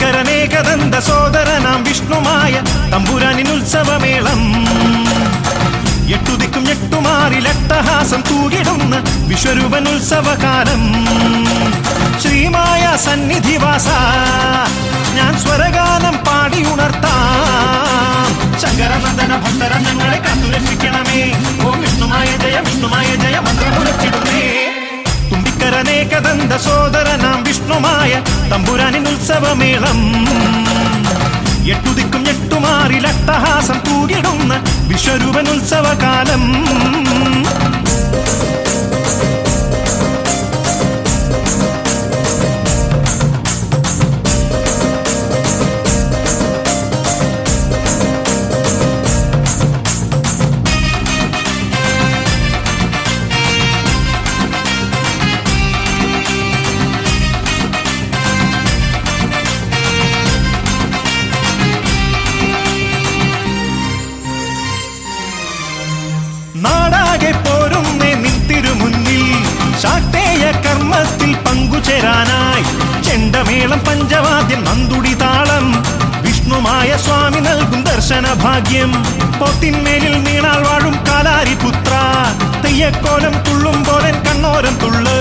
തുമ്പിക്കരനേകദന്ത സോദരനാം വിഷ്ണുമായ തമ്പുരാനിനുത്സവമേളം എട്ടുദിക്കും ഞെട്ടുമാറിലട്ടഹാസം തൂകിടുന്ന വിശ്വരൂപനുത്സവകാലം ശ്രീമായ സന്നിധിവാസ ഞാൻ സ്വരഗാനം പാടി ഉണർത്താം ശങ്കരനന്ദന ഭക്തര ഞങ്ങളെ കാത്തുരക്ഷിക്കണമേ ഓം വിഷ്ണുമായ ജയ മന്ത്രമുരച്ചിടുന്നേ തുമ്പിക്കരനേകദന്ത സോദരനാം വിഷ്ണുമായ തമ്പുരാനിനുത്സവമേളം എട്ടുദിക്കും ഞെട്ടുമാറിലട്ടഹാസം തൂകിടുന്ന വിശ്വരൂപനുത്സവകാലം നാടാകെ പോരുന്നേ നിന്തിരുമുന്നിൽ ശാക്തേയ കർമ്മത്തിൽ പങ്കുചേരാനായി ചെണ്ടമേളം പഞ്ചവാദ്യം നന്തുടി താളം വിഷ്ണുമായ സ്വാമി നൽകും ദർശന ഭാഗ്യം പോത്തിന്മേലിൽ നീണാൾ വാഴും കാലാരിപുത്ര തെയ്യക്കോലം തുള്ളുമ്പോലൻ കണ്ണോരം തുള്ള്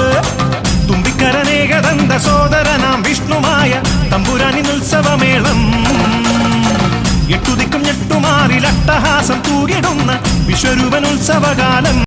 തുമ്പിക്കരനേകദന്ത സോദരനാം വിഷ്ണുമായ തമ്പുരാനിനുത്സവമേളം എട്ടുദിക്കും ഞെട്ടുമാറിലട്ടഹാസം തൂകിടുന്ന വിശ്വരൂപനുത്സവകാലം